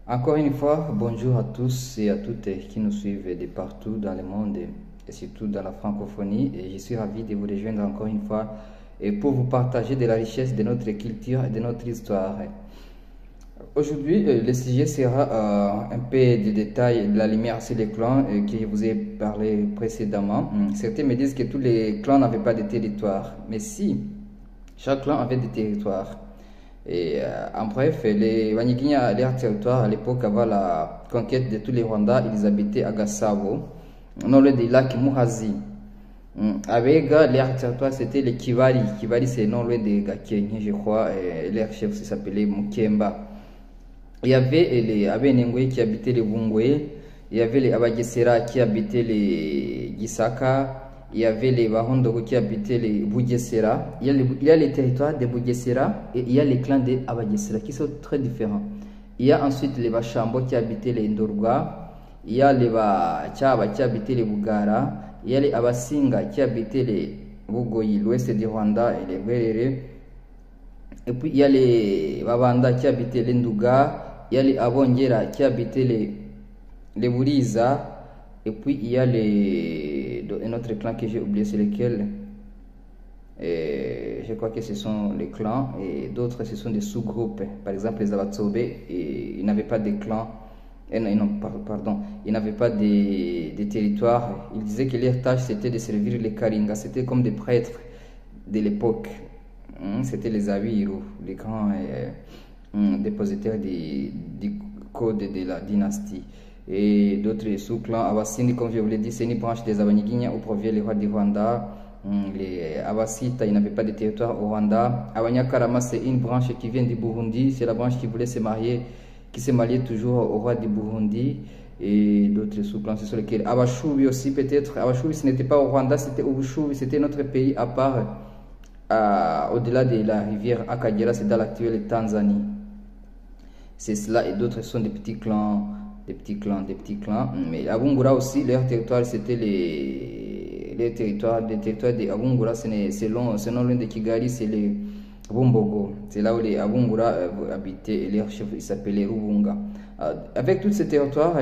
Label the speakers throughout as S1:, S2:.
S1: Encore une fois, bonjour à tous et à toutes qui nous suivent de partout dans le monde et surtout dans la francophonie. Et je suis ravi de vous rejoindre encore une fois et pour vous partager de la richesse de notre culture et de notre histoire. Aujourd'hui, le sujet sera un peu de détails de la lumière sur les clans que je vous ai parlé précédemment. Certains me disent que tous les clans n'avaient pas de territoire, mais si, chaque clan avait des territoires. Et en bref, les Wanyiginya, leur territoire à l'époque avant la conquête de tous les Rwandais, ils habitaient à Gasabo, non loin du lac Muhazi. Abega, leur territoire c'était les Kivari. Kivari c'est non loin de Gakenke, je crois, et leur chef s'appelait Mukemba. Il y avait les Abenengwe qui habitaient les Bungwe, il y avait les Abagesera qui habitaient les Gisaka, il y avait les Bahondogo qui habitaient les Bugesera. Il y a les territoires des Bugesera et il y a les clans des Abagesera qui sont très différents. Il y a ensuite les Bashambo qui habitaient les Ndorwa, il y a les Bachaba qui habitaient les Bugara, il y a les Abasinga qui habitaient les Bugoyi, l'ouest du Rwanda et les Bwerere. Et puis il y a les Babanda qui habitaient les Nduga, il y a les Abongera qui habitaient les Buriza. Et puis il y a un autre clan que j'ai oublié, c'est lequel. Je crois que ce sont les clans et d'autres ce sont des sous-groupes. Par exemple les Abatsobe, ils n'avaient pas de clans, non, pardon, ils n'avaient pas de territoire. Ils disaient que leur tâche c'était de servir les Karinga, c'était comme des prêtres de l'époque. C'était les Awiru, les grands dépositaires du code de la dynastie. Et d'autres sous-clans. Abasini, comme je vous l'ai dit, c'est une branche des Abanyiginya où provient les rois du Rwanda. Les Abasita, ils n'avaient pas de territoire au Rwanda. Abanyakarama, c'est une branche qui vient du Burundi. C'est la branche qui voulait se marier, qui s'est mariée toujours au roi du Burundi. Et d'autres sous-clans, c'est sur lesquels. Abashubi aussi, peut-être. Abashubi, ce n'était pas au Rwanda, c'était au Bushubi, c'était notre pays à part, au-delà de la rivière Akagera, c'est dans l'actuelle Tanzanie. C'est cela, et d'autres sont des petits clans. Des petits clans. Mais Abungura aussi, leur territoire, c'était les territoires des Abungura, c'est non loin de Kigali, c'est les Bumbogo. C'est là où les Abungura habitaient et leur chef s'appelait Rubunga. Avec tous ces territoires,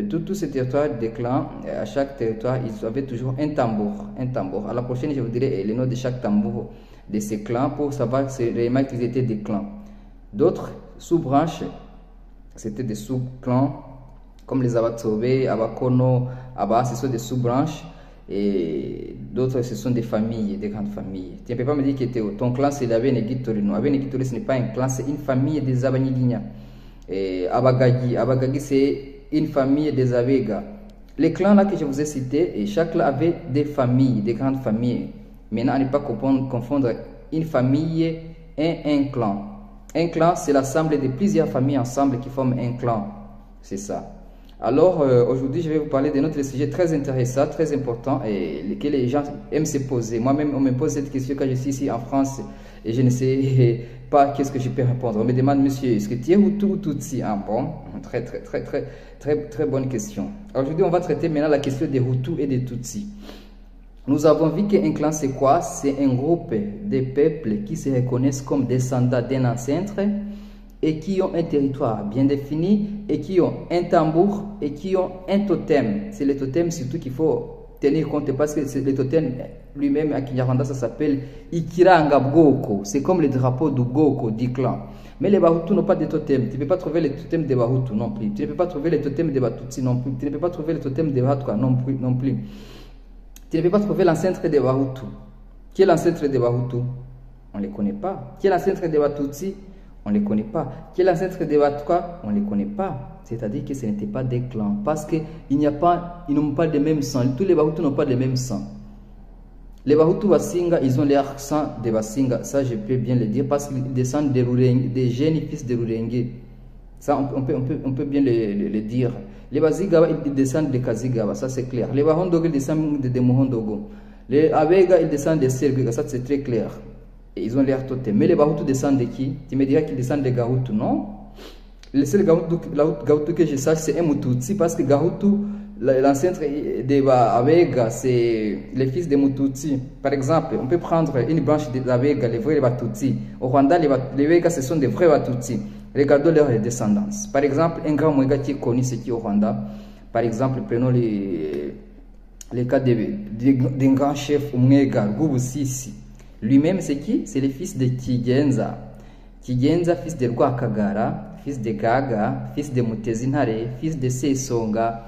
S1: tous ces territoires des clans, à chaque territoire, ils avaient toujours un tambour. À la prochaine, je vous dirai le nom de chaque tambour de ces clans pour savoir réellement qu'ils étaient des clans. D'autres sous-branches, c'était des sous-clans comme les Abatsobe, Abakono, ce sont des sous-branches, et d'autres ce sont des familles, des grandes familles. Tu ne peux pas me dire que ton clan c'est l'Abenegi Torino. Abenegi Torino, ce n'est pas un clan, c'est une famille des Abanyiginya. Et Abagagi c'est une famille des Abega. Les clans là que je vous ai cités, et chaque clan avait des familles, des grandes familles. Maintenant, à ne pas confondre une famille et un clan. Un clan, c'est l'ensemble de plusieurs familles ensemble qui forment un clan. C'est ça. Alors, aujourd'hui, je vais vous parler de notre sujet très intéressant, très important, et que les gens aiment se poser. Moi-même, on me pose cette question quand je suis ici en France, et je ne sais pas qu'est-ce que je peux répondre. On me demande, monsieur, est-ce que tu es Hutu ou Tutsi? Ah bon, très bonne question. Aujourd'hui, on va traiter maintenant la question des Hutus et des Tutsis. Nous avons vu qu'un clan, c'est quoi? C'est un groupe de peuples qui se reconnaissent comme descendants d'un ancêtre et qui ont un territoire bien défini et qui ont un tambour et qui ont un totem. C'est le totem surtout qu'il faut tenir compte parce que le totem lui-même à Kinyarwanda ça s'appelle Ikiranga Bwoko. C'est comme le drapeau du Bwoko, du clan. Mais les Bahutu n'ont pas de totem. Tu ne peux pas trouver le totem des Bahutu non plus. Tu ne peux pas trouver le totem des Batutsi non plus. Tu ne peux pas trouver le totem des Batwa non plus. Tu ne peux pas trouver l'ancêtre des Bahutu. Qui est l'ancêtre des Bahutu? On ne les connaît pas. Qui est l'ancêtre des Batutsi? On ne les connaît pas. Qui est l'ancêtre des Batwa? On ne les connaît pas. C'est-à-dire que ce n'était pas des clans. Parce qu'ils n'ont pas le même sang. Tous les Bahutus n'ont pas le même sang. Les Bahutu Basinga, ils ont leur sang de Basinga. Ça, je peux bien le dire parce qu'ils descendent des jeunes fils de Rurenge. Ça, on peut bien le dire. Les Bazigawa, ils descendent de Kazigawa. Ça, c'est clair. Les Bahondogo, ils descendent de Muhondogo. Les Abega, ils descendent de Serbiga. Ça, c'est très clair. Et ils ont l'air totem. Mais les Bahutus descendent de qui? Tu me diras qu'ils descendent de Gahutu, non? Le seul Gahutu que je sache, c'est un Mututsi parce que Gahutu, l'ancêtre de Abega, c'est les fils de Mututsi. Par exemple, on peut prendre une branche de Abega, les vrais Batutsi. Au Rwanda, les Abega, ce sont des vrais Batutsi. Regardons leur descendance. Par exemple, un grand Mwenga qui est connu, c'est qui au Rwanda. Par exemple, prenons les cas d'un grand chef Umwega, Rwubusisi. Lui-même, c'est qui? C'est le fils de Kigenza. Kigenza, fils de Rwakagara, fils de Gaga, fils de Mutezintare, fils de Sesonga,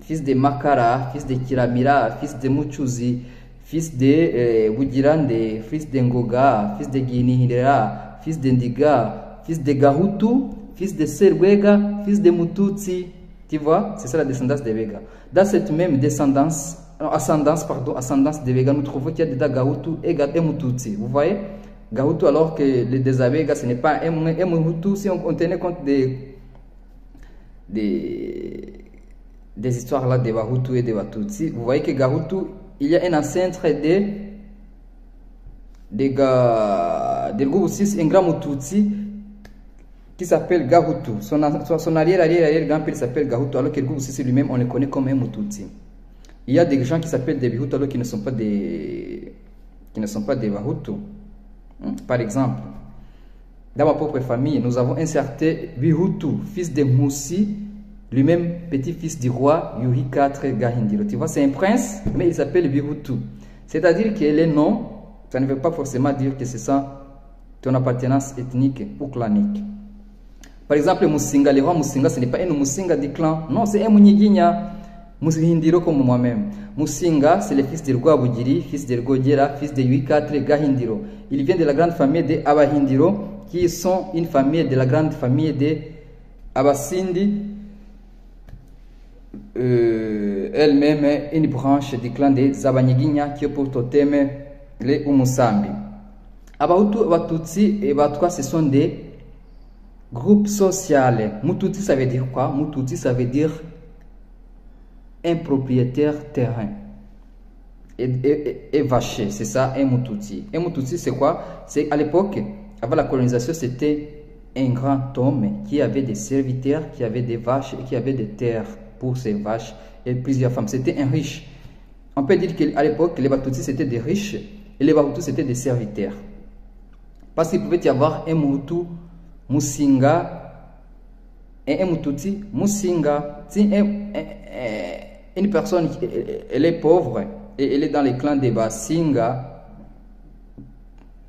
S1: fils de Makara, fils de Kiramira, fils de Muchuzi, fils de Bugirande, fils de Ngoga, fils de Ginihira, fils de Ndiga, fils de Gahutu, fils de Serwega, fils de Mututsi. Tu vois, c'est ça la descendance des Vega. Dans cette même ascendance des Vega, nous trouvons qu'il y a dedans Gahutu et Mututsi. Vous voyez? Gahutu, alors que les Vega, ce n'est pas un Mutu. Si on tenait compte des histoires là de Bahutu et de Batutsi, vous voyez que Gahutu, il y a un ancêtre de Rwubusisi, un grand Mututsi qui s'appelle Gahutu. Son arrière-grand-père s'appelle Gahutu, alors que Rwubusisi lui-même, on le connaît comme un Mututsi. Il y a des gens qui s'appellent des Bihutu alors qu'ils ne sont pas des Bahutu. Par exemple, dans ma propre famille, nous avons un certain Bihutu, fils de Moussi, lui-même petit-fils du roi Yuhi IV Gahindiro. Tu vois, c'est un prince, mais il s'appelle Bihutu. C'est-à-dire que les noms, ça ne veut pas forcément dire que c'est ça ton appartenance ethnique ou clanique. Par exemple, Musinga, le roi Musinga, ce n'est pas un Musinga du clan, non, c'est un Munyiginya. Musihindiro comme moi-même. Musinga, c'est le fils de Rwabugiri, fils de Rwogera, fils de Yuhi IV Gahindiro. Il vient de la grande famille des Abahindiro, qui sont une famille de la grande famille des Abasindi, elle-même une branche du clan des Abanyiginya qui est pour totem les Umusambi. Abahutu, Abatutsi et Batwa, ce sont des groupes sociaux. Mututsi, ça veut dire quoi? Mututsi, ça veut dire un propriétaire terrain et vacher, c'est ça un Mututsi. Un Mututsi, c'est quoi? C'est à l'époque, avant la colonisation, c'était un grand homme qui avait des serviteurs, qui avait des vaches et qui avait des terres pour ses vaches et plusieurs femmes. C'était un riche. On peut dire qu'à l'époque, les Batutsi c'était des riches et les Bahutus c'était des serviteurs. Parce qu'il pouvait y avoir un Muhutu, Musinga et un Mututsi, Musinga. Si une personne, elle est pauvre et elle est dans les clans des Basinga,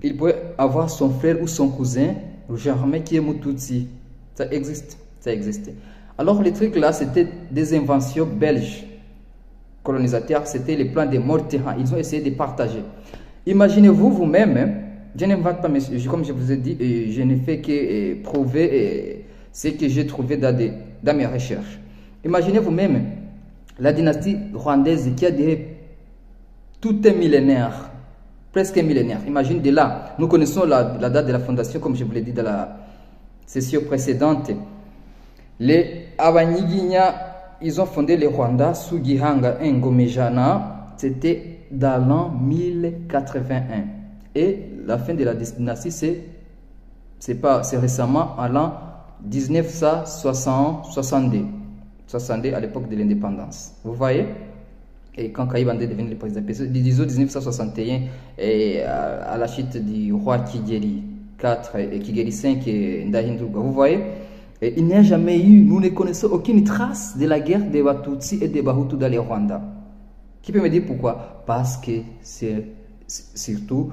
S1: il peut avoir son frère ou son cousin, germain qui est Mututsi. Ça existe, ça existe. Alors les trucs là, c'était des inventions belges. Colonisateurs, c'était les plans des Mortérans. Ils ont essayé de partager. Imaginez-vous vous-même, je n'invente pas, mais comme je vous ai dit, je ne fais que prouver ce que j'ai trouvé dans mes recherches. Imaginez vous-même la dynastie rwandaise qui a duré tout un millénaire, presque un millénaire. Imagine de là, nous connaissons la date de la fondation, comme je vous l'ai dit dans la session précédente. Les Abanyiginya, ils ont fondé le Rwanda sous Gihanga Ngomejana, c'était dans l'an 1081. Et la fin de la dynastie, c'est récemment en l'an 1962. 62 à l'époque de l'indépendance. Vous voyez? Et quand Kayibanda est devenu le président, disons 1961, et à la chute du roi Kigeri IV et Kigeri V et Ndahindurwa. Vous voyez? Et il n'y a jamais eu, nous ne connaissons aucune trace de la guerre des Batutsi et des Bahutu dans le Rwanda. Qui peut me dire pourquoi? Parce que surtout,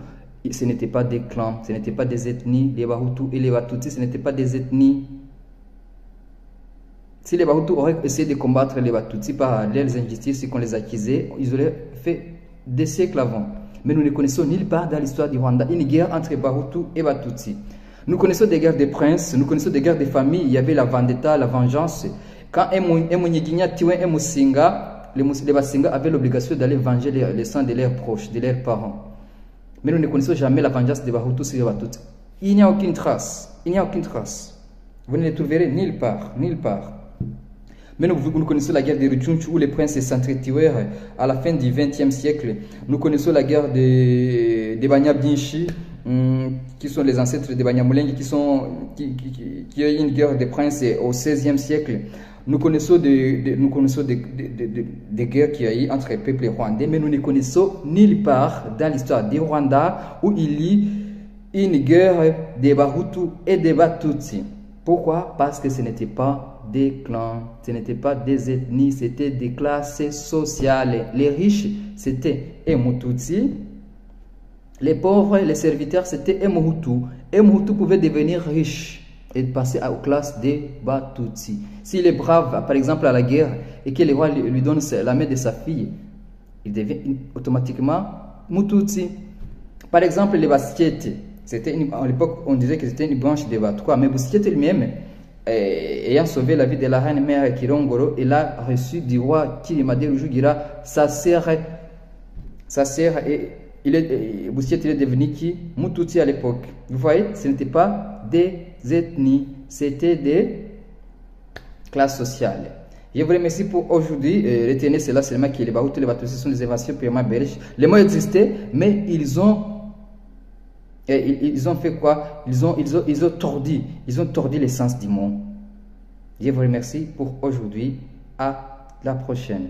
S1: ce n'était pas des clans, ce n'était pas des ethnies. Les Bahutu et les Batutsi, ce n'étaient pas des ethnies. Si les Bahutu auraient essayé de combattre les Batutsi par leurs injustices qu'on les accusait, ils auraient fait des siècles avant. Mais nous ne connaissons nulle part dans l'histoire du Rwanda une guerre entre Bahutu et Batutsi. Nous connaissons des guerres de princes, nous connaissons des guerres de familles, il y avait la vendetta, la vengeance. Quand un Munyiginya tuait un Musinga, les Basinga avaient l'obligation d'aller venger les sangs de leurs proches, de leurs parents. Mais nous ne connaissons jamais la vengeance des Bahutus sur les Batutsi. Il n'y a aucune trace, il n'y a aucune trace. Vous ne les trouverez nulle part, nulle part. Mais nous connaissons la guerre des Ruchunchu où les princes s'entretuèrent à la fin du XXe siècle. Nous connaissons la guerre des Banyabinshi, qui sont les ancêtres des Banyamulenge, qui ont eu une guerre des princes au XVIe siècle. Nous connaissons des guerres qu'il y a eu entre les peuples rwandais, mais nous ne connaissons nulle part dans l'histoire du Rwanda où il y une guerre des Bahutu et des Batutsi. Pourquoi? Parce que ce n'était pas des clans, ce n'était pas des ethnies, c'était des classes sociales. Les riches, c'était Mututsi. Les pauvres, les serviteurs, c'était Mhutu. Mhutu pouvait devenir riche et passer aux classes des Batutsi. S'il est brave, par exemple, à la guerre, et que le roi lui donne la main de sa fille, il devient automatiquement Mututsi. Par exemple, les Baskete, à l'époque, on disait que c'était une branche de Batwa, mais Baskete lui-même, ayant sauvé la vie de la reine mère Kirongoro, il a reçu du roi Kirimade Rujugira sa sœur, et Baskete il est devenu qui? Mututsi à l'époque. Vous voyez, ce n'était pas des ethnies, c'était des classes sociales. Je vous remercie pour aujourd'hui. Retenez cela seulement que les Bahutu et les Batutsi sont des invasions purement belges. Les mots existaient, mais ils ont fait quoi? Ils ont tordu l'essence du mot. Je vous remercie pour aujourd'hui. À la prochaine.